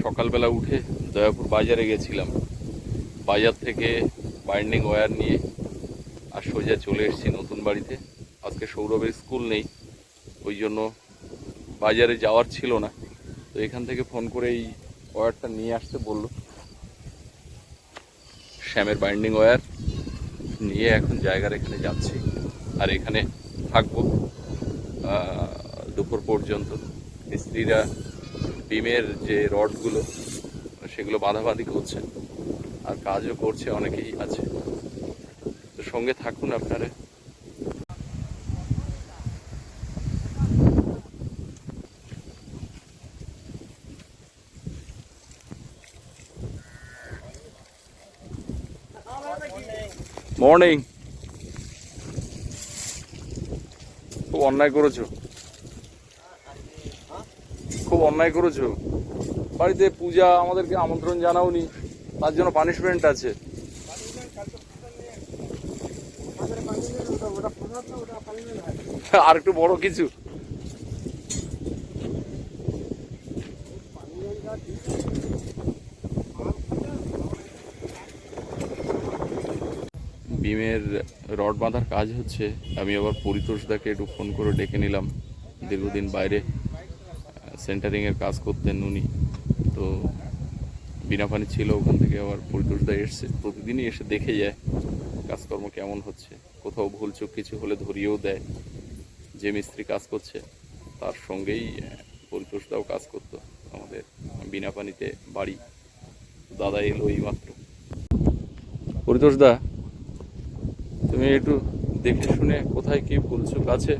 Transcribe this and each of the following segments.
সকালবেলা উঠে দয়াপুর বাজারে গেছিলাম। বাজার থেকে বাইন্ডিং ওয়্যার নিয়ে আর সোজা চলে এসেছি নতুন বাড়িতে। আজকে সৌরভের স্কুল নেই, ওই জন্য বাজারে যাওয়ার ছিল না। তো এখান থেকে ফোন করে এই ওয়্যারটা নিয়ে আসতে বললো, শ্যামের বাইন্ডিং ওয়্যার নিয়ে এখন জায়গার এখানে যাচ্ছি। আর এখানে থাকবো দুপুর পর্যন্ত। মিস্ত্রিরা বিমের যে রডগুলো সেগুলো বাঁধাবাঁধি করছে, আর কাজও করছে, অনেকেই আছে। তো সঙ্গে থাকুন আপনারা। মর্নিং। খুব অন্যায় করেছো, খুব অন্যায় করেছো। বাড়িতে পূজা, আমাদেরকে আমন্ত্রণ জানাওনি, তার জন্য পানিশমেন্ট আছে। আর একটু বড় কিছু। বিমের রড বাঁধার কাজ হচ্ছে। আমি আবার পরিতোষদাকে একটু ফোন করে ডেকে নিলাম। দীর্ঘদিন বাইরে সেন্টারিংয়ের কাজ করতেন উনি, তো বিনা পানি ছিল, ওখান থেকে আবার পরিতোষদা এসছে। প্রতিদিনই এসে দেখে যায় কাজকর্ম কেমন হচ্ছে, কোথাও ভুলচুক কিছু হলে ধরিয়েও দেয়। যে মিস্ত্রি কাজ করছে তার সঙ্গেই পরিতোষদাও কাজ করতো আমাদের বিনা পানিতে বাড়ি। দাদা এলো এই মাত্র। পরিতোষদা, তুমি একটু দেখে শুনে কোথায় কি ভুলচুক আছে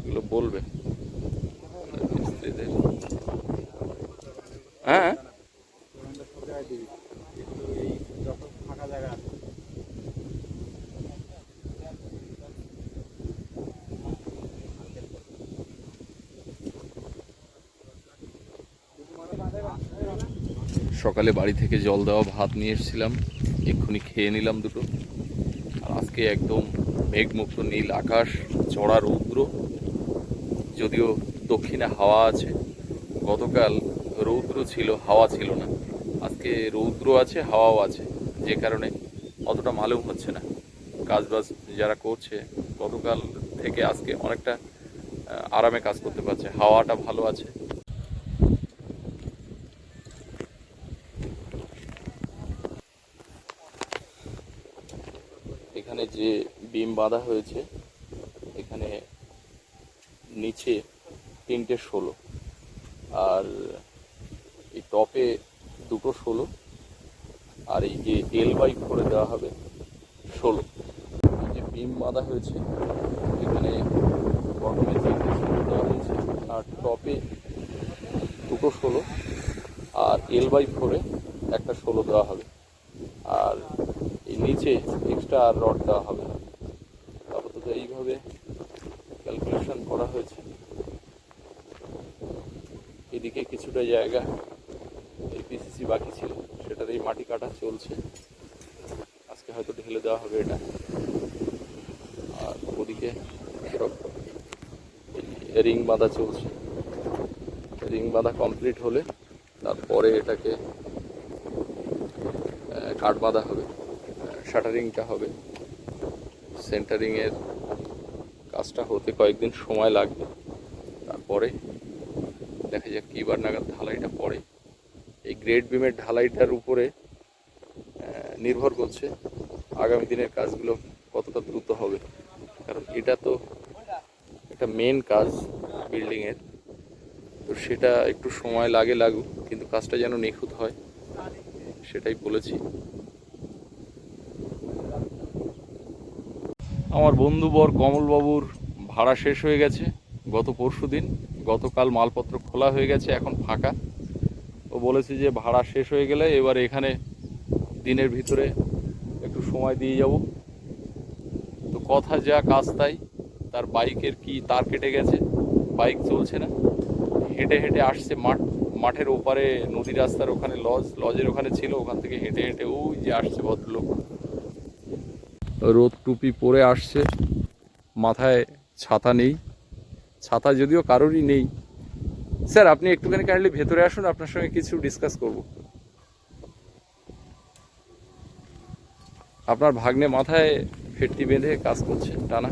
এগুলো বলবে মিস্ত্রিদের। হ্যাঁ, সকালে বাড়ি থেকে জল দেওয়া ভাত নিয়ে এসেছিলাম, এক্ষুনি খেয়ে নিলাম দুটো। আর আজকে একদম মেঘমুক্ত নীল আকাশ, চড়া রৌদ্র, যদিও দক্ষিণে হাওয়া আছে। গতকাল রৌদ্র ছিল, হাওয়া ছিল না। আজকে রৌদ্র আছে, হাওয়াও আছে, যে কারণে অতটা মালুম হচ্ছে না। কাজবাজ যারা করছে গতকাল থেকে আজকে অনেকটা আরামে কাজ করতে পারছে, হাওয়াটা ভালো আছে। এখানে যে বিম বাঁধা হয়েছে, এখানে নিচে 3টে 16, আর এই টপে 2টো 16, আর এই যে L/4 দেওয়া হবে 16। এই যে বিম বাঁধা হয়েছে, এখানে বটমে 3টে 16 দেওয়া হয়েছে, আর টপে 2টো 16, আর L/4 একটা 16 দেওয়া হবে। আর এই নিচে এক্সট্রা আর রড দেওয়া হবে। আপাতত এইভাবে ক্যালকুলেশন করা হয়েছে। এদিকে কিছুটা জায়গা এই পিসিসি বাকি ছিল, সেটার এই মাটি কাটা চলছে। আজকে হয়তো ঢেলে দেওয়া হবে এটা। আর ওদিকে সব রিং বাঁধা চলছে। রিং বাঁধা কমপ্লিট হলে তারপরে এটাকে কাঠ বাঁধা হবে, শাটারিংটা হবে। সেন্টারিংয়ের কাজটা হতে কয়েকদিন সময় লাগবে, তারপরে দেখা যাক কী বার নাগাদ ঢালাইটা পড়ে। এই গ্রেড বিমের ঢালাইটার উপরে নির্ভর করছে আগামী দিনের কাজগুলো কতটা দ্রুত হবে। কারণ এটা তো একটা মেন কাজ বিল্ডিংয়ের, তো সেটা একটু সময় লাগুক, কিন্তু কাজটা যেন নিখুঁত হয় সেটাই বলেছি। আমার বন্ধুবর কমলবাবুর ভাড়া শেষ হয়ে গেছে গত পরশুদিন। গতকাল মালপত্র খোলা হয়ে গেছে, এখন ফাঁকা। ও বলেছে যে ভাড়া শেষ হয়ে গেলে এবার এখানে দিনের ভিতরে একটু সময় দিয়ে যাব। তো কথা যা কাজ তাই। তার বাইকের কি তার কেটে গেছে, বাইক চলছে না, হেঁটে হেঁটে আসছে মাঠের ওপারে, নদী রাস্তার ওখানে লজের ওখানে ছিল, ওখান থেকে হেঁটে হেঁটে ওই যে আসছে ভদ্রলোক। রোদ টুপি পরে আসছে, মাথায় ছাতা নেই। ছাতা যদিও কারোরই নেই, স্যার আপনি একটুখানি কাইন্ডলি ভেতরে আসুন, আপনার সঙ্গে কিছু ডিসকাস করব। আপনার ভাগ্নে মাথায় ফেটটি বেঁধে কাজ করছে টানা।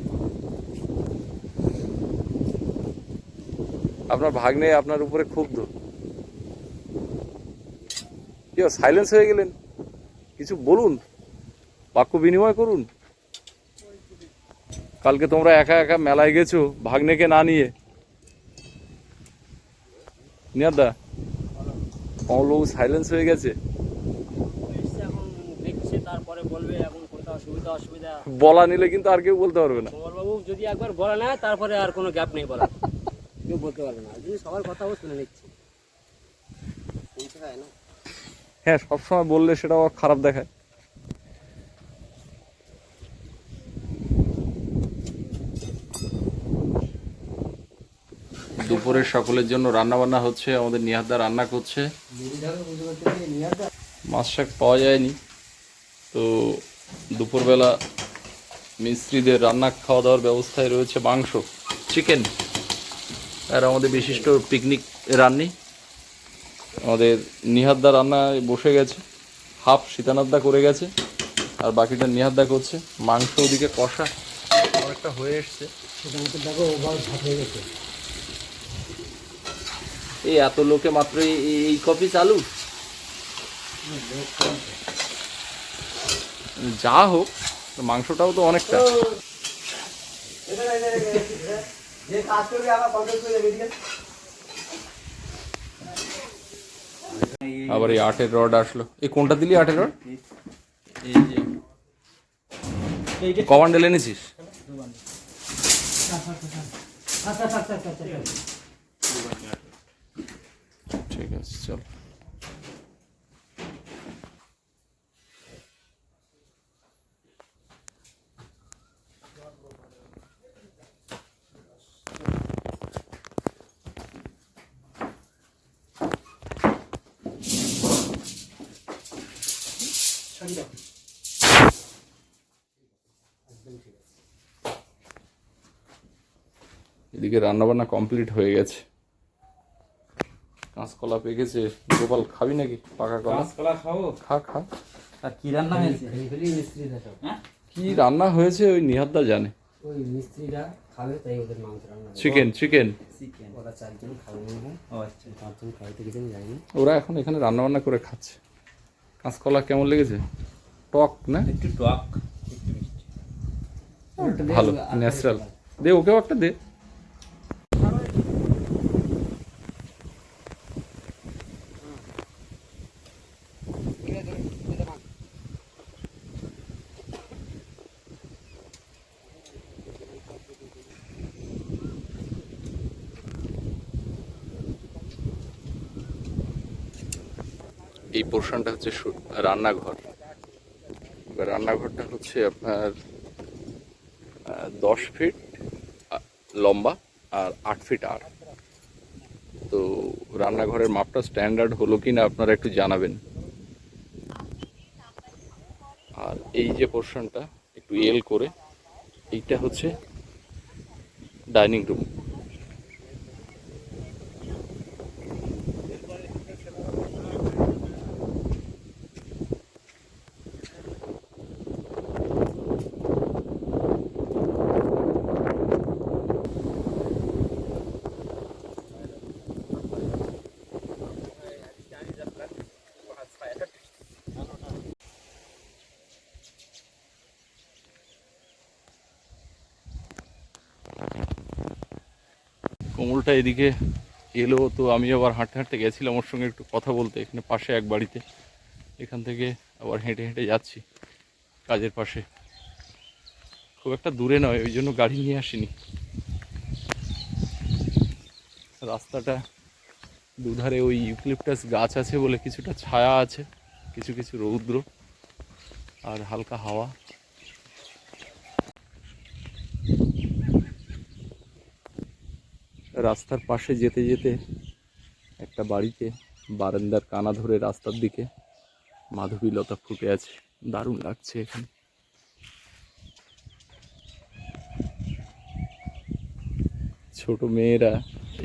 আপনার ভাগ্নে আপনার উপরে ক্ষুব্ধ। কি সাইলেন্স হয়ে গেলেন? কিছু বলুন, বাক্য বিনিময় করুন। কালকে তোমরা একা একা মেলায় গেছো ভাগ্নেকে না নিয়ে। নিয়াদা, কমলবাবু সাইলেন্স হয়ে গেছে। বলা নিলে কিন্তু আর কেউ বলতে পারবে না। কমলবাবু যদি একবার বলে না, তারপরে আর কোনো গ্যাপ নেই বলা, কেউ বলতে পারবে না। যদি সবার কথাও শুনে নিচ্ছি, শুনতে হয় না। হ্যাঁ, সবসময় বললে সেটাও খারাপ দেখায়। দুপুরের সকলের জন্য রান্না বান্না হচ্ছে, আমাদের নিহাদদা রান্না করছে। মাছ শাক পাওয়া যায়নি, তো দুপুরবেলা মিস্ত্রিদের রান্না খাওয়া দাওয়ার ব্যবস্থায় রয়েছে মাংস, চিকেন, আর আমাদের বিশিষ্ট পিকনিক রান্নি আমাদের নিহাদদা রান্নায় বসে গেছে। হাফ সীতানাথদা করে গেছে, আর বাকিটা নিহাদদা করছে। মাংস ওদিকে কষা অনেকটা হয়ে এসছে। এই এত লোকে মাত্র এই কপি চালু, যা হোক মাংসটাও তো অনেকটা। আবার এই 8-এর রড আসলো। এই কোনটা দিলি 8-এর রড? কমান্ডেল এনেছিস? ঠিক আছে, চল। এদিকে রান্নাবান্না কমপ্লিট হয়ে গেছে। কাঁচকলা পেকেছে। গোপাল খাবি নাকি পাকা কলা? কাঁচকলা খাবো। খা খা। আর কি রান্না হয়েছে? কি রান্না হয়েছে ওই নিহাদদা জানে। ওই মিস্ত্রিরা খাবে, তাই ওদের মাংস রান্না। Chicken chicken chicken. ওরা 4 জন খাবে মনে হয়। ও আচ্ছা। 5 জন খাইতে গেছেন যায়নি। ওরা এখন এখানে রান্নাবান্না করে খাচ্ছে। কাঁচকলা কেমন লেগেছে? টক না? একটু টক, একটু মিষ্টি। ভালো, ন্যাচারাল। দে ওকেও একটা দে। এই পোর্শনটা হচ্ছে রান্নাঘর। এবার রান্নাঘরটা হচ্ছে আপনার 10 ফিট লম্বা আর 8 ফিট আর। তো রান্নাঘরের মাপটা স্ট্যান্ডার্ড হলো কি না আপনারা একটু জানাবেন। আর এই যে পোর্শনটা একটু এল করে, এইটা হচ্ছে ডাইনিং রুম। কোমলটা এদিকে এলো, তো আমি আবার হাঁটতে হাঁটতে গেছিলাম ওর সঙ্গে একটু কথা বলতে, এখানে পাশে এক বাড়িতে। এখান থেকে আবার হেঁটে হেঁটে যাচ্ছি কাজের পাশে। খুব একটা দূরে নয়, ওই জন্য গাড়ি নিয়ে আসিনি। রাস্তাটা দুধারে ওই ইউক্লিপটাস গাছ আছে বলে কিছুটা ছায়া আছে, কিছু কিছু রৌদ্র আর হালকা হাওয়া। রাস্তার পাশে যেতে যেতে একটা বাড়িতে বারান্দার কানা ধরে রাস্তার দিকে মাধবীলতা ফুটে আছে, দারুণ লাগছে এখানে। ছোট মেয়েরা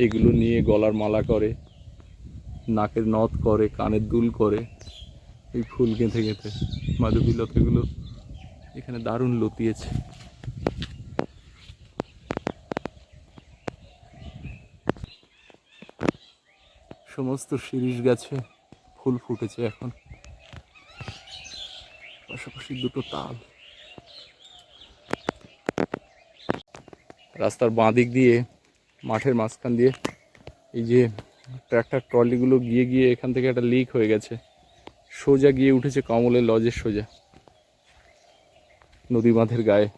এগুলো নিয়ে গলার মালা করে, নাকের নথ করে, কানের দুল করে, এই ফুল গেঁথে গেঁথে মাধবী লতাগুলো এখানে দারুণ লতিয়েছে। সমস্ত শিরীষ গাছে ফুল ফুটেছে এখন, পাশাপাশি দুটো তাল। রাস্তার বাঁ দিক দিয়ে, মাঠের মাঝখান দিয়ে এই যে ট্রাক্টর ট্রলিগুলো গিয়ে গিয়ে এখান থেকে একটা লিক হয়ে গেছে, সোজা গিয়ে উঠেছে কমলের লজের সোজা নদী বাঁধের গায়ে।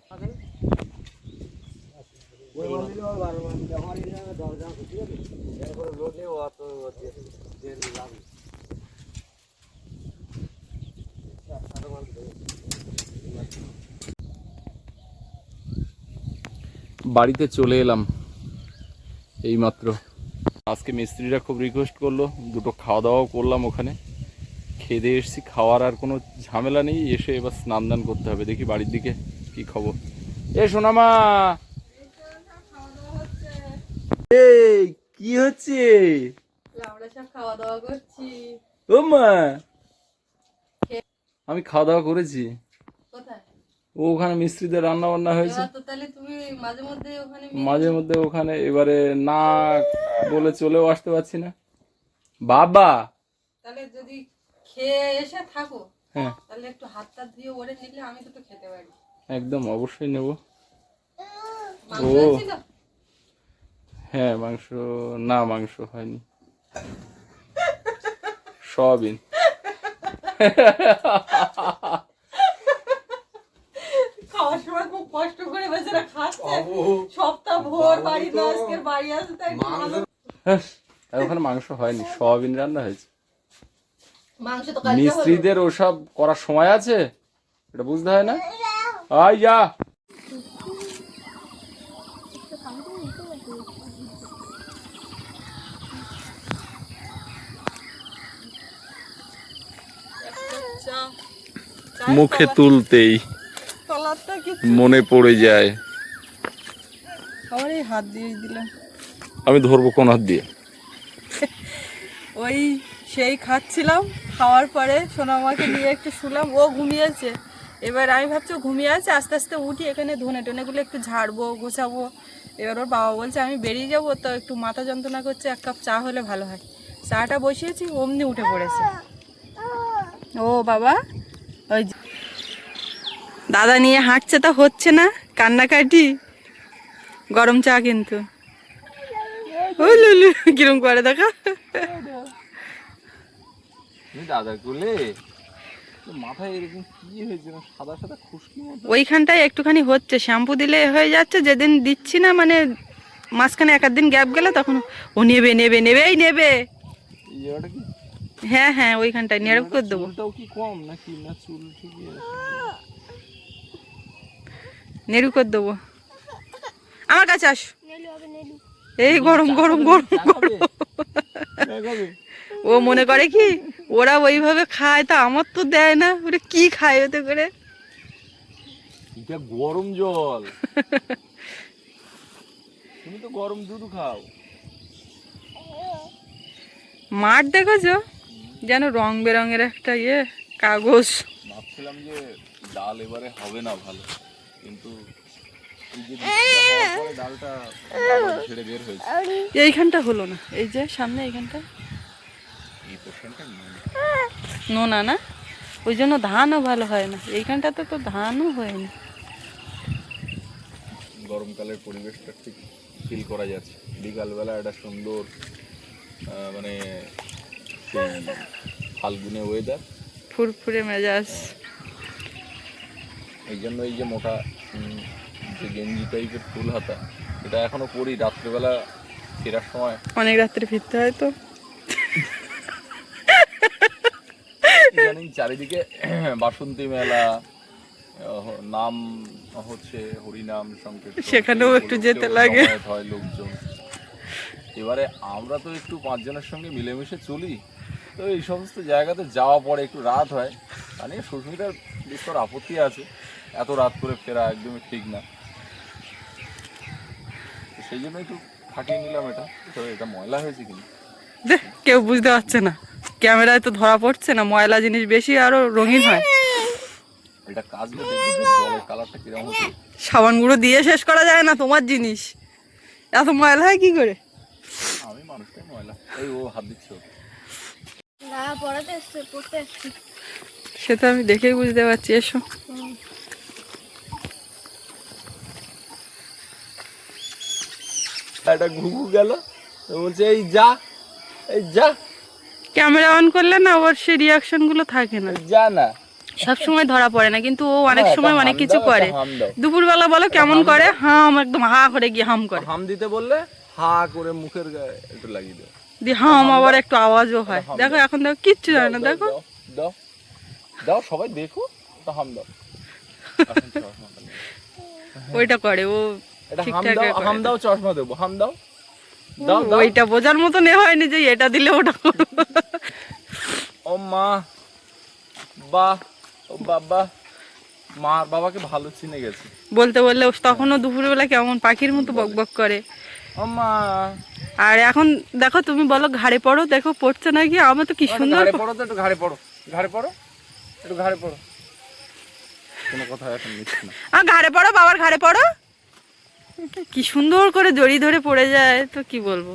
বাড়িতে চলে এলাম এইমাত্র। আজকে মিস্ত্রিরা খুব রিকোয়েস্ট করলো, দুটো খাওয়া দাওয়াও করলাম ওখানে, খেয়ে দিয়ে এসেছি। খাওয়ার আর কোনো ঝামেলা নেই, এসে এবার স্নান দান করতে হবে। দেখি বাড়ির দিকে কি খবর। এ সোনামা, এই কি হচ্ছে? আমরা সব খাওয়া দাওয়া করছি। ও মা, আমি খাওয়া দাওয়া করেছি। কোথায়? ওখানে মিস্ত্রিদের রান্না বান্না হয়েছে। এবার তো তাহলে তুমি মাঝে মধ্যে ওখানে মাঝে মধ্যে ওখানে, এবারে না বলে চলেও আসতে পারছি না বাবা। তাহলে যদি খেয়ে এসে থাকো, হ্যাঁ তাহলে একটু হাত টাত ধুয়ে ওরে নিলে আমি তো খেতে পারি। একদম অবশ্যই নেব। মাংস ও হয়েছিল? হ্যাঁ মাংস, না মাংস হয়নি, সয়াবিন। খাওয়ার সময় খুব কষ্ট করে বেচারা খাচ্ছে, সপ্তাহ ভোর বাড়ি না, আজকের বাড়ি আসতে তাই একটু ভালো। ওখানে মাংস হয়নি, সয়াবিন রান্না হয়েছে। মাংস তো কালকে হলো। মিস্ত্রিদের ওসব করার সময় আছে, এটা বুঝতে হয় না। আয় যা। মুখে তুলতেই তলারটা কি মনে পড়ে যায়। আমার এই হাত দিয়ে দিলাম, আমি ধরবো কোন হাত দিয়ে? ওই সেই খাচ্ছিলাম, খাওয়ার পরে সোনামাকে নিয়ে একটু শুলাম, ও ঘুমিয়েছে। এবার আমি ভাবছি ও ঘুমিয়ে আছে, আস্তে আস্তে উঠি, এখানে ধনে টনেগুলো একটু ঝাড়বো, গোছাবো। এবার ওর বাবা বলছে আমি বেরিয়ে যাবো, তো একটু মাথা যন্ত্রণা করছে, এক কাপ চা হলে ভালো হয়। চাটা বসিয়েছি, অমনি উঠে পড়েছে। ও বাবা, ওই দাদা নিয়ে হাঁটছে, তা হচ্ছে না কান্নাকাটি। গরম চা কিন্তু ওই লুলু কিরম করে দেখা। দাদা গুলে মাথায় এরকম কি হয়েছে, সাদা সাদা খুশকি মতো। ওইখানটায় একটুখানি হচ্ছে, শ্যাম্পু দিলে হয়ে যাচ্ছে। যেদিন দিচ্ছি না, মানে মাঝখানে এক দিন গ্যাপ গেলে, তখন ও নেবে নেবে নেবে, এই নেবে। এই জায়গাটা কি? হ্যাঁ হ্যাঁ, ওইখানটায় নেড়ে করে দেবো। চুলটাও কি কম নাকি, না চুল ঠিকই আছে? নেড়ু করে দেবো। আমার কাছে আস। এই গরম গরম গরম গরম। ও মনে করে কি ওরা ওইভাবে খায়, তা আমার তো দেয় না। ওরা কি খায় ওতে করে? এটা গরম জল। তুমি তো গরম দুধ খাও। মাঠ দেখেছো, যেন রং বেরঙের একটা কাগজ। ভাবছিলাম যে ডাল এবারে হবে না ভালো, কিন্তু এই যে বৃষ্টিটা হওয়ার পরে ডালটা আবার ছেড়ে বের হয়েছে। এইখানটা হলো না, এই যে সামনে এইখানটা এই পোর্শনটা নোনা না, ওই জন্য ধানও ভালো হয় না। এইখানটাতে তো ধানও হয়নি। গরমকালের পরিবেশটা ঠিক ফিল করা যাচ্ছে। বিকালবেলা একটা সুন্দর মানে সেই ফাল্গুনে ওয়েদার, ফুরফুরে মেজাজ। এই জন্য এই যে মোটা যে গেঞ্জি টাইপের ফুল হাতা, এটা এখনো পরি। রাত্রেবেলা ফেরার সময় অনেক রাত্রে ফিরতে হয় তো। ইদানিং চারিদিকে বাসন্তী মেলা, নাম হচ্ছে হরিনাম সংকীর্তন, সেখানেও একটু যেতে লাগে। হয় লোকজন। এবারে আমরা তো একটু পাঁচজনের সঙ্গে মিলেমিশে চলি, তো এই সমস্ত জায়গাতে যাওয়া পরে একটু রাত হয়। মানে সুস্মিতার বিস্তর আপত্তি আছে, এত রাত করে ফেরা একদমই ঠিক না। সেই জন্য একটু ফাটিয়ে নিলাম এটা, তো এটা ময়লা হয়েছে কিন্তু। দে, কেউ বুঝতে পারছে না, ক্যামেরায় তো ধরা পড়ছে না, ময়লা জিনিস বেশি আরো রঙিন হয়। এটা কাজলে দেখবি যে জলের কালারটা কিরকম হচ্ছে। সাবান গুঁড়ো দিয়ে শেষ করা যায় না তোমার জিনিস, এত ময়লা হয় কি করে? আমি মানুষটাই ময়লা, এই ও হাত দিচ্ছে ওকে। না পড়াতে এসছে, পড়তে এসছি। সে তো আমি দেখেই বুঝতে পারছি। এসো। একটা ঘুঘু গেল, তো বলছে এই যা, এই যা, ক্যামেরা অন করলে না ওর সেই রিয়াকশন গুলো থাকে না, যা না। সব সময় ধরা পড়ে না, কিন্তু ও অনেক হ্যাঁ, সময় একটা অনেক হাম কিছু দাও, করে। একটা হাম দাও। দুপুরবেলা বলো কেমন করে, হাম একদম হা করে গিয়ে হাম করে, হাম দিতে বললে হা করে মুখের গায়ে একটু লাগিয়ে দাও। দিয়ে হাম আবার একটু আওয়াজও হয়। দেখো এখন দেখো কিচ্ছু জানে না, দেখো দাও, দাও দাও, সবাই দেখো, তো হাম দাও। ওইটা করে ও এটা হাম ঠিকঠাক দাও, করে। হাম দাও, চশমা দেবো, হাম দাও, দাও দাও। ওইটা বোঝার মতো নে হয়নি যে এটা দিলে ওটা করবো। ও মা, বাহ, ও বাবা, মা বাবাকে ভালো চিনে গেছে। বলতে বললে ও তখনও দুপুরবেলা কেমন পাখির মতো বকবক করে। ও মা, আর এখন দেখো তুমি বলো ঘাড়ে পড়ো, দেখো পড়ছে নাকি। আমার তো কি সুন্দর। ঘাড়ে পড়ো, তো একটু ঘাড়ে পড়ো, ঘাড়ে পড়ো, একটু ঘাড়ে পড়ো। কোনো কথা এখন নিচ্ছি না। ঘাড়ে পড়ো, বাবার ঘাড়ে পড়ো। কি সুন্দর করে জড়ি ধরে পড়ে যায়, তো কি বলবো।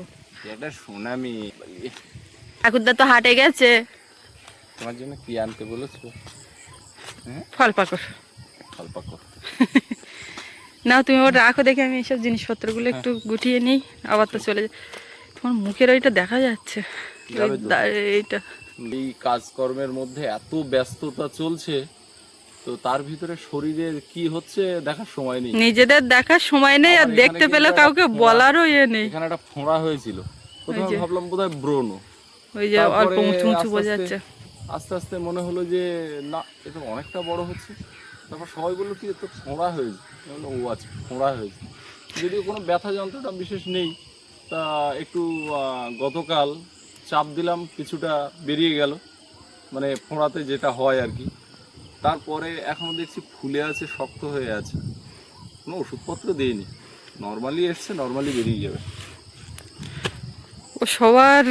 এটা সুনামি। ঠাকুরদা তো হাটে গেছে, তোমার জন্য কি আনতে বলেছো? ফল পাকড়। ফল পাকড়। নাও তুমি ওটা রাখো, দেখে আমি এইসব জিনিসপত্রগুলো একটু গুটিয়ে নিই, আবার তো চলে যায়। তোমার মুখের ওইটা দেখা যাচ্ছে, যাবে তো। এইটা। এই কাজকর্মের মধ্যে এত ব্যস্ততা চলছে, তো তার ভিতরে শরীরের কি হচ্ছে দেখার সময় নেই। নিজেদের দেখার সময় নেই, আর আমার দেখতে এখানে পেলে কিন্তু কাউকে একটা বলারও ইয়ে নেই। এখানে একটা ফোঁড়া হয়েছিল, প্রথমে যে। ভাবলাম বোধহয় ব্রণ। ওই যে তারপরে অল্প উঁচু উঁচু আস্তে বোঝা আস্তে- যাচ্ছে। আস্তে আস্তে মনে হলো যে না, এটা অনেকটা বড় হচ্ছে। তারপর সবাই বললো কি তো ফোঁড়া হয়েছে। আমি বললাম, ও আচ্ছা ফোঁড়া হয়েছে, যদিও কোনো ব্যথা যন্ত্রণা বিশেষ নেই। তা একটু গতকাল চাপ দিলাম, কিছুটা বেরিয়ে গেল, মানে ফোঁড়াতে যেটা হয় আর কি। তারপরে এখনও দেখছি ফুলে আছে, শক্ত হয়ে আছে, কোনো ওষুধপত্র দিইনি, নর্মালি এসছে, নর্মালি বেরিয়ে যাবে। ও সবার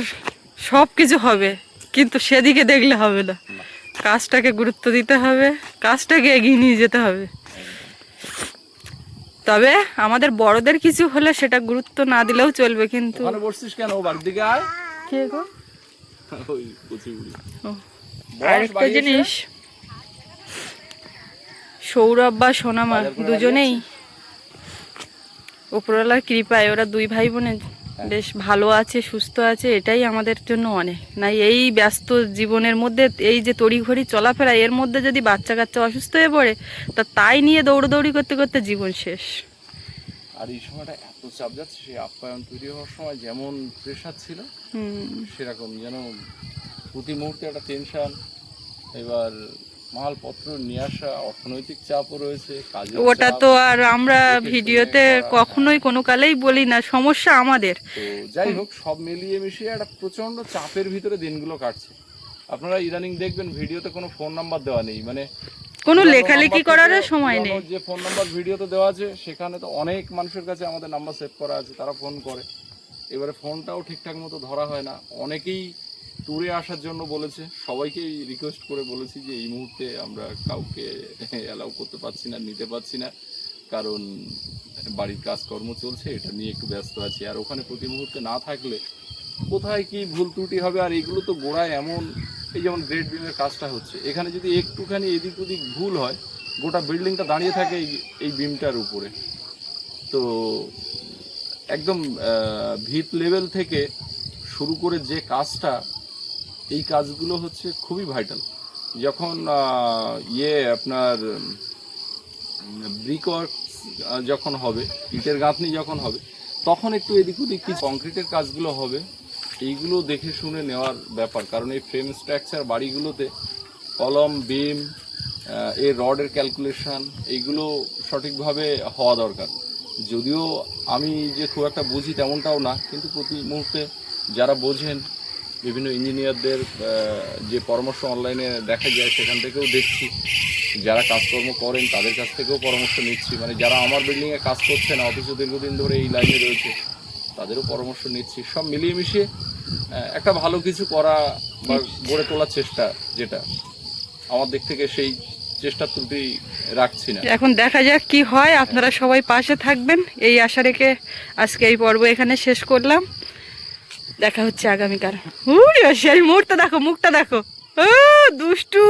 সব কিছু হবে, কিন্তু সেদিকে দেখলে হবে না, কাজটাকে গুরুত্ব দিতে হবে, কাজটাকে এগিয়ে নিয়ে যেতে হবে। তবে আমাদের বড়দের কিছু হলে সেটা গুরুত্ব না দিলেও চলবে, কিন্তু ওখানে বসছিস কেন? ও বাড়ির দিকে আয়। কে গো? ওই কচি বুড়ি। ও, বস, আরেকটা বাড়ি এসে। জিনিস, সৌরভ বা সোনামা বাজার করে দুজনেই উপরওয়ালার কৃপায় ওরা দুই ভাই বোনে বেশ ভালো আছে, সুস্থ আছে, এটাই আমাদের জন্য অনেক। না এই ব্যস্ত জীবনের মধ্যে এই যে তড়িঘড়ি চলাফেরা, এর মধ্যে যদি বাচ্চা কাচ্চা অসুস্থ হয়ে পড়ে, তা তাই নিয়ে দৌড়দৌড়ি করতে করতে জীবন শেষ। আর এই সময়টা এত চাপ যাচ্ছে, সেই আপ্যায়ন তৈরি হওয়ার সময় যেমন প্রেশার ছিল, সেরকম যেন প্রতি মুহূর্তে একটা টেনশন। এবার মালপত্র নিয়ে আসা, অর্থনৈতিক চাপও রয়েছে, কাজের ওটা চাপ। তো আর আমরা দেখে ভিডিওতে শুনে করা, কখনোই কোনো কালেই বলি না, সমস্যা আমাদের। তো যাই হোক, সব মিলিয়ে মিশিয়ে একটা প্রচন্ড চাপের ভিতরে দিনগুলো কাটছে। আপনারা ইদানিং দেখবেন ভিডিওতে কোনো ফোন নাম্বার দেওয়া নেই, মানে কোনো পুরানো লেখালেখি নাম্বার করারও থেকে সময় পুরানো নেই। যে ফোন নাম্বার ভিডিওতে দেওয়া আছে, সেখানে তো অনেক মানুষের কাছে আমাদের নাম্বার সেভ করা আছে, তারা ফোন করে। এবারে ফোনটাও ঠিকঠাক মতো ধরা হয় না। অনেকেই ট্যুরে আসার জন্য বলেছে, সবাইকেই রিকোয়েস্ট করে বলেছি যে এই মুহূর্তে আমরা কাউকে অ্যালাউ করতে পারছি না, নিতে পারছি না, কারণ বাড়ির কাজকর্ম চলছে, এটা নিয়ে একটু ব্যস্ত আছি। আর ওখানে প্রতি মুহূর্তে না থাকলে কোথায় কি ভুল ত্রুটি হবে। আর এগুলো তো গোড়ায় এমন, এই যেমন গ্রেড বিমের কাজটা হচ্ছে, এখানে যদি একটুখানি এদিক ওদিক ভুল হয়, গোটা বিল্ডিংটা দাঁড়িয়ে থাকে এই বিমটার উপরে। তো একদম ভিত লেভেল থেকে শুরু করে যে কাজটা, এই কাজগুলো হচ্ছে খুবই ভাইটাল। যখন আপনার ব্রিক ওয়ার্ক যখন হবে, ইটের গাঁথনি যখন হবে, তখন একটু এদিক ওদিক কিছু কংক্রিটের কাজগুলো হবে, এইগুলো দেখে শুনে নেওয়ার ব্যাপার। কারণ এই ফ্রেম স্ট্রাকচার বাড়িগুলোতে কলম, বিম, এর রডের ক্যালকুলেশন, এইগুলো সঠিকভাবে হওয়া দরকার। যদিও আমি যে খুব একটা বুঝি তেমনটাও না, কিন্তু প্রতি মুহূর্তে যারা বোঝেন, বিভিন্ন ইঞ্জিনিয়ারদের যে পরামর্শ অনলাইনে দেখা যায়, সেখান থেকেও দেখছি, যারা কাজকর্ম করেন তাদের কাছ থেকেও পরামর্শ নিচ্ছি। মানে যারা আমার বিল্ডিংয়ে কাজ করছে না, অথচ দীর্ঘদিন ধরে এই লাইনে রয়েছে, তাদেরও পরামর্শ নিচ্ছি, সব মিলিয়ে মিশিয়ে একটা ভালো কিছু করা বা গড়ে তোলার চেষ্টা, যেটা আমার দিক থেকে সেই চেষ্টা ত্রুটি রাখছি না। এখন দেখা যাক কি হয়, আপনারা সবাই পাশে থাকবেন এই আশা রেখে আজকে এই পর্ব এখানে শেষ করলাম। দেখা হচ্ছে আগামীকাল। উড়ে সেই মুখটা দেখো, মুখটা দেখো, ও দুষ্টু।